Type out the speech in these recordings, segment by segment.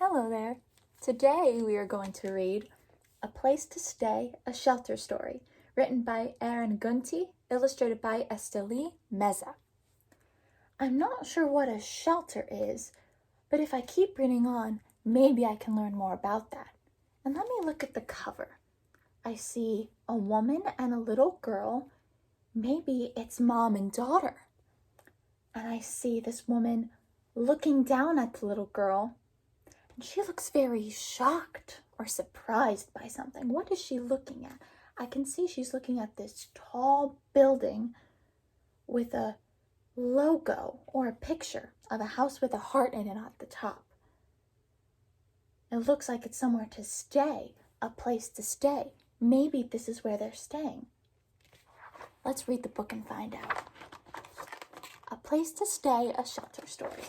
Hello there. Today we are going to read A Place to Stay, a Shelter Story, written by Aaron Gunty, illustrated by Esteli Meza. I'm not sure what a shelter is, but if I keep reading on, maybe I can learn more about that. And let me look at the cover. I see a woman and a little girl. Maybe it's mom and daughter. And I see this woman looking down at the little girl. And she looks very shocked or surprised by something. What is she looking at? I can see she's looking at this tall building with a logo or a picture of a house with a heart in it at the top. It looks like it's somewhere to stay, a place to stay. Maybe this is where they're staying. Let's read the book and find out. A Place to Stay, a Shelter Story.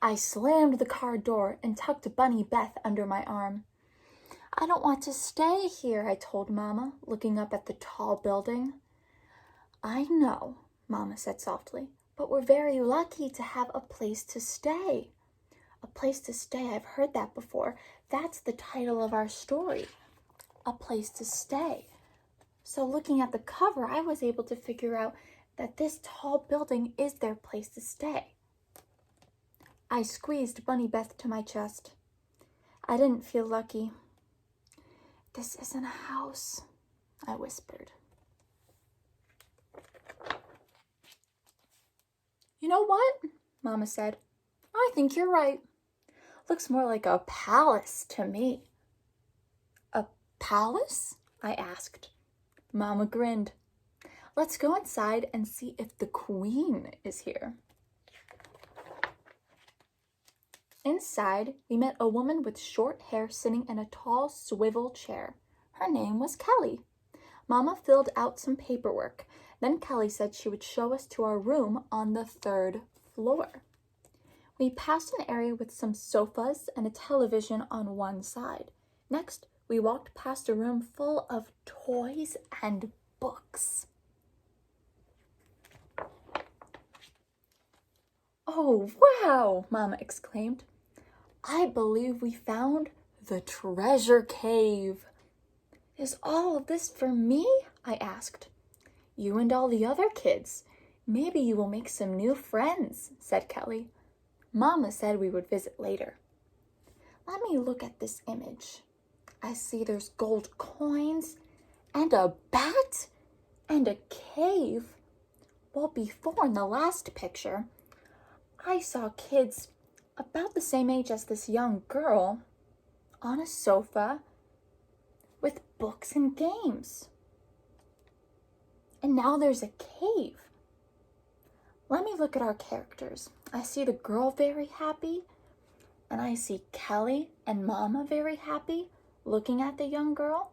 I slammed the car door and tucked Bunny Beth under my arm. I don't want to stay here, I told Mama, looking up at the tall building. I know, Mama said softly, but we're very lucky to have a place to stay. A place to stay, I've heard that before. That's the title of our story. A Place to Stay. So looking at the cover, I was able to figure out that this tall building is their place to stay. I squeezed Bunny Beth to my chest. I didn't feel lucky. This isn't a house, I whispered. You know what? Mama said. I think you're right. Looks more like a palace to me. A palace? I asked. Mama grinned. Let's go inside and see if the queen is here. Inside, we met a woman with short hair sitting in a tall swivel chair. Her name was Kelly. Mama filled out some paperwork. Then Kelly said she would show us to our room on the 3rd floor. We passed an area with some sofas and a television on one side. Next, we walked past a room full of toys and books. Oh, wow, Mama exclaimed. I believe we found the treasure cave. Is all of this for me? I asked. You and all the other kids. Maybe you will make some new friends, said Kelly. Mama said we would visit later. Let me look at this image. I see there's gold coins and a bat and a cave. Well, before in the last picture, I saw kids about the same age as this young girl on a sofa with books and games. And now there's a cave. Let me look at our characters. I see the girl very happy, and I see Kelly and Mama very happy looking at the young girl.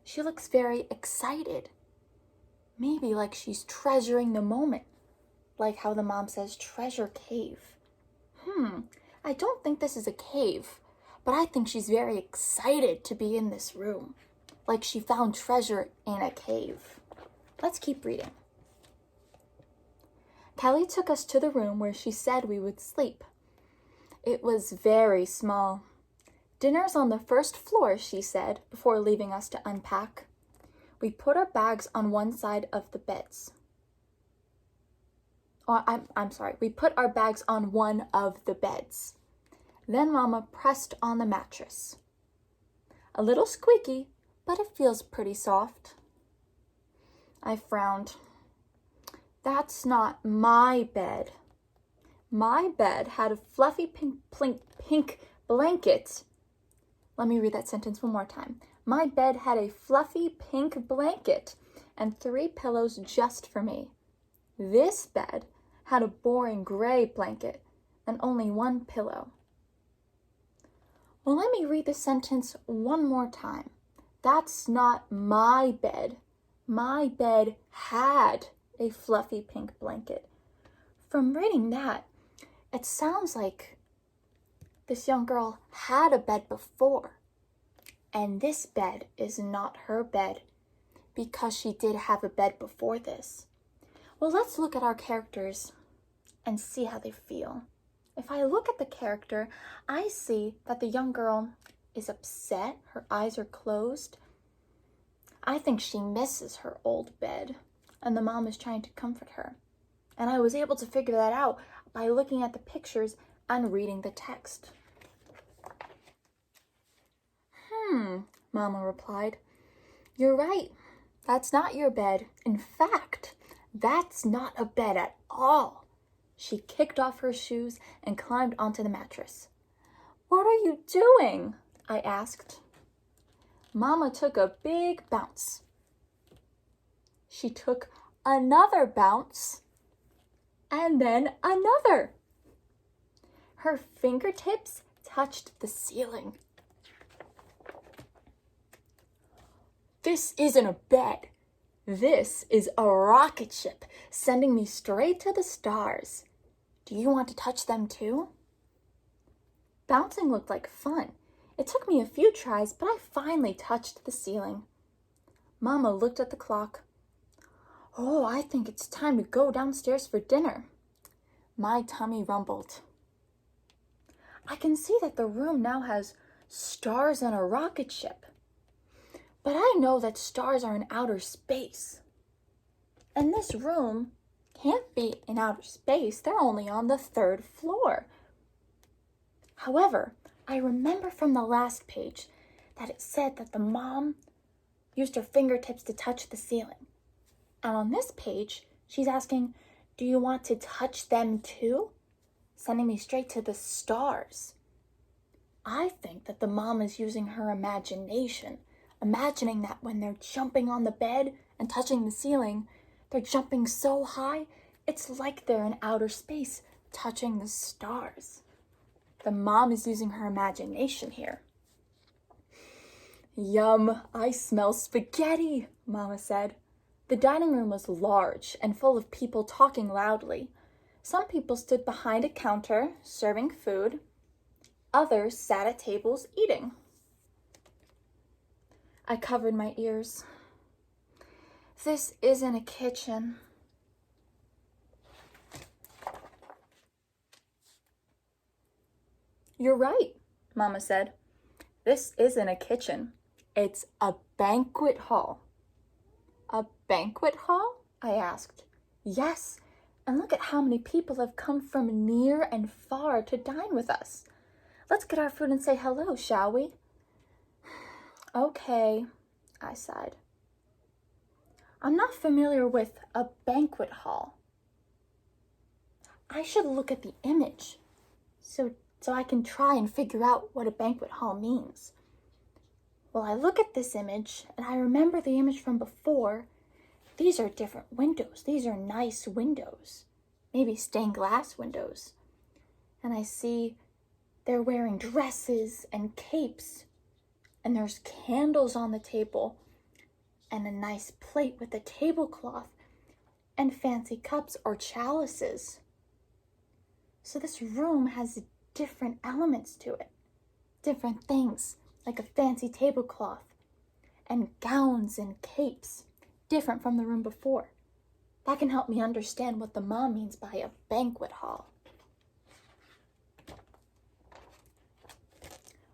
She looks very excited, maybe like she's treasuring the moment, like how the mom says treasure cave. I don't think this is a cave, but I think she's very excited to be in this room, like she found treasure in a cave. Let's keep reading. Kelly took us to the room where she said we would sleep. It was very small. Dinner's on the 1st floor, she said, before leaving us to unpack. We put our bags on one side of the beds. We put our bags on one of the beds. Then Mama pressed on the mattress. A little squeaky, but it feels pretty soft. I frowned. That's not my bed. My bed had a fluffy pink blanket. Let me read that sentence one more time. My bed had a fluffy pink blanket and 3 pillows just for me. This bed had a boring gray blanket and only 1 pillow. Well, let me read the sentence one more time. That's not my bed. My bed had a fluffy pink blanket. From reading that, it sounds like this young girl had a bed before, and this bed is not her bed because she did have a bed before this. Well, let's look at our characters and see how they feel. If I look at the character, I see that the young girl is upset, her eyes are closed. I think she misses her old bed, and the mom is trying to comfort her. And I was able to figure that out by looking at the pictures and reading the text. Mama replied. You're right. That's not your bed. In fact, that's not a bed at all. She kicked off her shoes and climbed onto the mattress. What are you doing? I asked. Mama took a big bounce. She took another bounce and then another. Her fingertips touched the ceiling. This isn't a bed. This is a rocket ship sending me straight to the stars. Do you want to touch them too? Bouncing looked like fun. It took me a few tries, but I finally touched the ceiling. Mama looked at the clock. Oh, I think it's time to go downstairs for dinner. My tummy rumbled. I can see that the room now has stars and a rocket ship. But I know that stars are in outer space. And this room can't be in outer space. They're only on the 3rd floor. However, I remember from the last page that it said that the mom used her fingertips to touch the ceiling. And on this page, she's asking, do you want to touch them too? Sending me straight to the stars. I think that the mom is using her imagination, imagining that when they're jumping on the bed and touching the ceiling, they're jumping so high, it's like they're in outer space, touching the stars. The mom is using her imagination here. Yum, I smell spaghetti, Mama said. The dining room was large and full of people talking loudly. Some people stood behind a counter, serving food. Others sat at tables eating. I covered my ears. This isn't a kitchen. You're right, Mama said. This isn't a kitchen. It's a banquet hall. A banquet hall? I asked. Yes, and look at how many people have come from near and far to dine with us. Let's get our food and say hello, shall we? Okay, I sighed. I'm not familiar with a banquet hall. I should look at the image so I can try and figure out what a banquet hall means. Well, I look at this image and I remember the image from before. These are different windows. These are nice windows, maybe stained glass windows. And I see they're wearing dresses and capes. And there's candles on the table and a nice plate with a tablecloth and fancy cups or chalices. So this room has different elements to it, different things like a fancy tablecloth and gowns and capes, different from the room before. That can help me understand what the mom means by a banquet hall.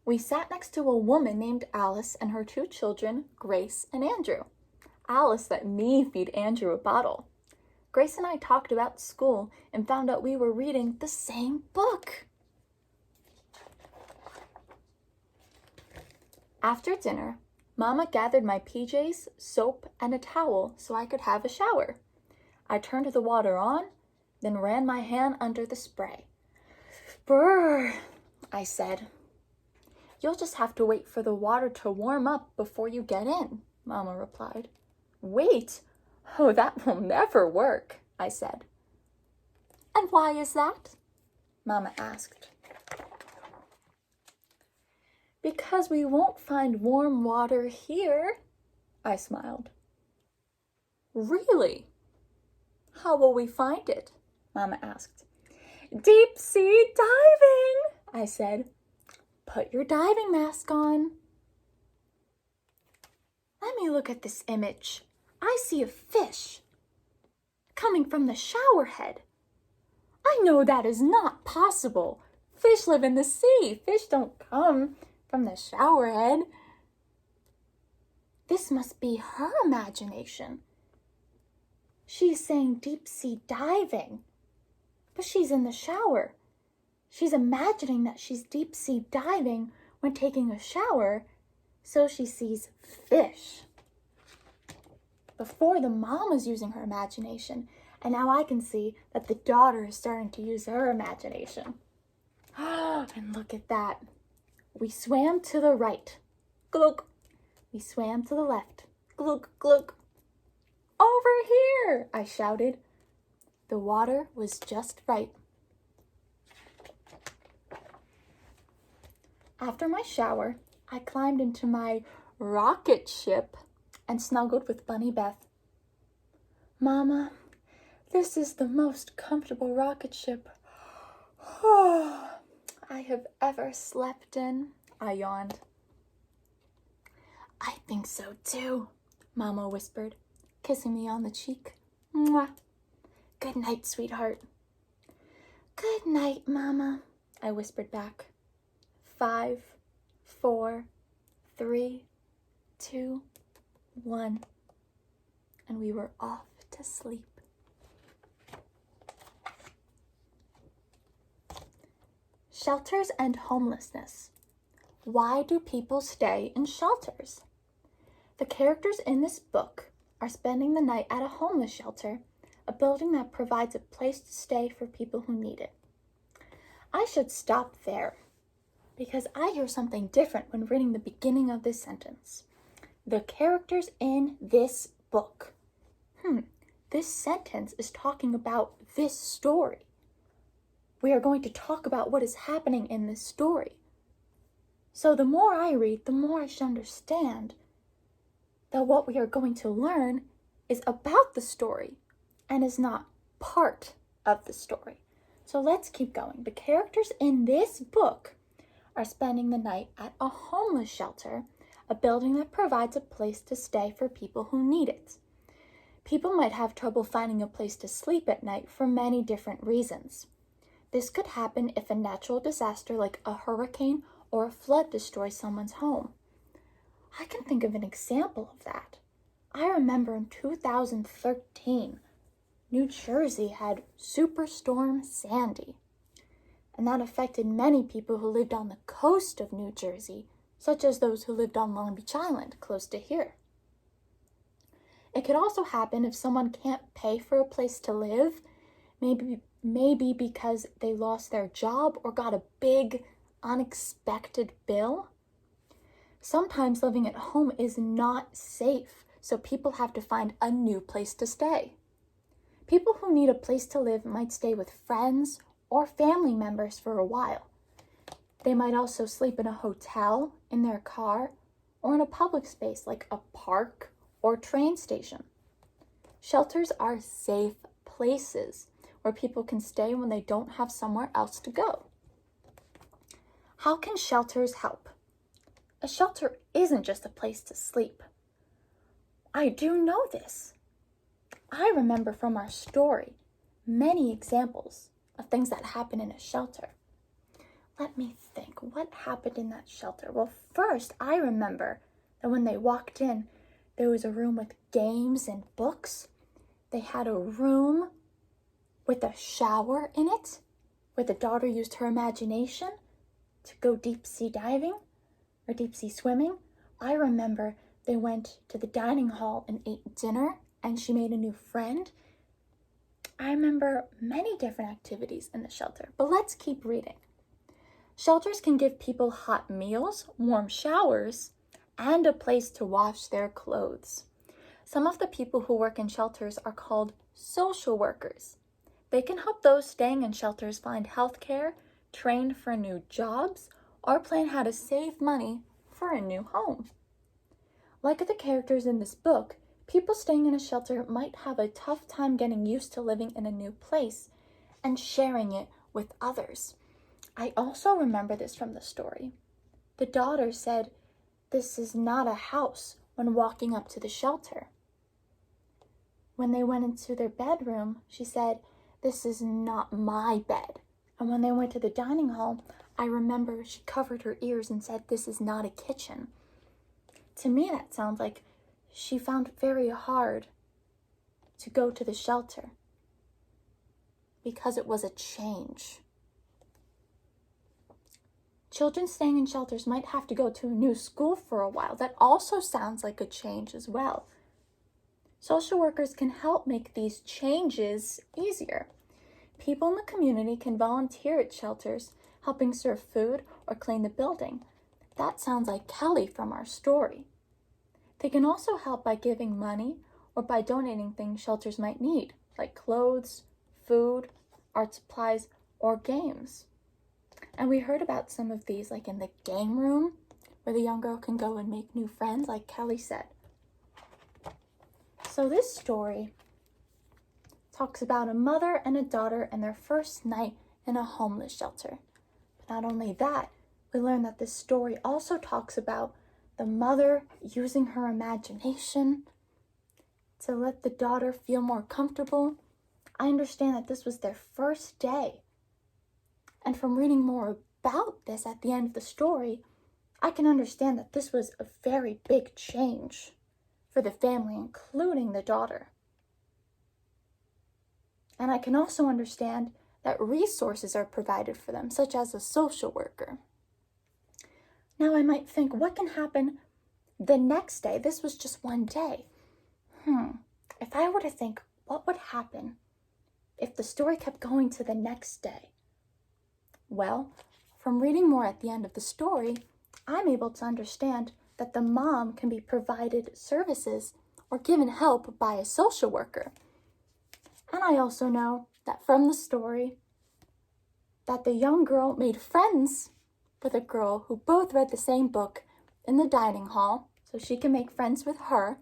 We sat next to a woman named Alice and her 2 children, Grace and Andrew. Alice let me feed Andrew a bottle. Grace and I talked about school and found out we were reading the same book. After dinner, Mama gathered my PJs, soap, and a towel so I could have a shower. I turned the water on, then ran my hand under the spray. Brr, I said. You'll just have to wait for the water to warm up before you get in, Mama replied. Wait? Oh, that will never work, I said. And why is that? Mama asked. Because we won't find warm water here, I smiled. Really? How will we find it? Mama asked. Deep sea diving, I said. Put your diving mask on. Let me look at this image. I see a fish coming from the shower head. I know that is not possible. Fish live in the sea. Fish don't come from the shower head. This must be her imagination. She's saying deep sea diving, but she's in the shower. She's imagining that she's deep sea diving when taking a shower, so she sees fish. Before, the mom was using her imagination, and now I can see that the daughter is starting to use her imagination. And look at that. We swam to the right. Glug. We swam to the left. Glug, glug. Over here, I shouted. The water was just right. After my shower, I climbed into my rocket ship and snuggled with Bunny Beth. Mama, this is the most comfortable rocket ship I have ever slept in, I yawned. I think so too, Mama whispered, kissing me on the cheek. Mwah. Good night, sweetheart. Good night, Mama, I whispered back. 5, 4, 3, 2, 1, and we were off to sleep. Shelters and homelessness. Why do people stay in shelters? The characters in this book are spending the night at a homeless shelter, a building that provides a place to stay for people who need it. I should stop there, because I hear something different when reading the beginning of this sentence. The characters in this book. This sentence is talking about this story. We are going to talk about what is happening in this story. So the more I read, the more I should understand that what we are going to learn is about the story and is not part of the story. So let's keep going. The characters in this book are spending the night at a homeless shelter, a building that provides a place to stay for people who need it. People might have trouble finding a place to sleep at night for many different reasons. This could happen if a natural disaster like a hurricane or a flood destroys someone's home. I can think of an example of that. I remember in 2013, New Jersey had Superstorm Sandy, and that affected many people who lived on the coast of New Jersey, such as those who lived on Long Beach Island, close to here. It could also happen if someone can't pay for a place to live, maybe because they lost their job or got a big, unexpected bill. Sometimes living at home is not safe, so people have to find a new place to stay. People who need a place to live might stay with friends or family members for a while. They might also sleep in a hotel, in their car, or in a public space like a park or train station. Shelters are safe places where people can stay when they don't have somewhere else to go. How can shelters help? A shelter isn't just a place to sleep. I do know this. I remember from our story many examples of things that happen in a shelter. Let me think, what happened in that shelter? Well, first, I remember that when they walked in, there was a room with games and books. They had a room with a shower in it, where the daughter used her imagination to go deep sea diving or deep sea swimming. I remember they went to the dining hall and ate dinner, and she made a new friend. I remember many different activities in the shelter, but let's keep reading. Shelters can give people hot meals, warm showers, and a place to wash their clothes. Some of the people who work in shelters are called social workers. They can help those staying in shelters find health care, train for new jobs, or plan how to save money for a new home. Like the characters in this book, people staying in a shelter might have a tough time getting used to living in a new place and sharing it with others. I also remember this from the story. The daughter said, "This is not a house," when walking up to the shelter. When they went into their bedroom, she said, This is not my bed. And when they went to the dining hall, I remember she covered her ears and said, this is not a kitchen. To me, that sounds like she found it very hard to go to the shelter because it was a change. Children staying in shelters might have to go to a new school for a while. That also sounds like a change as well. Social workers can help make these changes easier. People in the community can volunteer at shelters, helping serve food or clean the building. That sounds like Kelly from our story. They can also help by giving money or by donating things shelters might need, like clothes, food, art supplies, or games. And we heard about some of these, like in the game room, where the young girl can go and make new friends, like Kelly said. So this story talks about a mother and a daughter and their first night in a homeless shelter. But not only that, we learn that this story also talks about the mother using her imagination to let the daughter feel more comfortable. I understand that this was their first day. And from reading more about this at the end of the story, I can understand that this was a very big change for the family, including the daughter. And I can also understand that resources are provided for them, such as a social worker. Now I might think, what can happen the next day? This was just one day. If I were to think, what would happen if the story kept going to the next day? Well, from reading more at the end of the story, I'm able to understand that the mom can be provided services or given help by a social worker. And I also know that from the story that the young girl made friends with a girl who both read the same book in the dining hall, so she can make friends with her,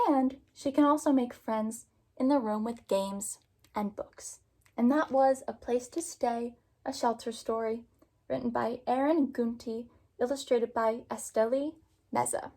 and she can also make friends in the room with games and books. And that was A Place to Stay, a Shelter Story, written by Aaron Gunty, illustrated by Esteli Meza.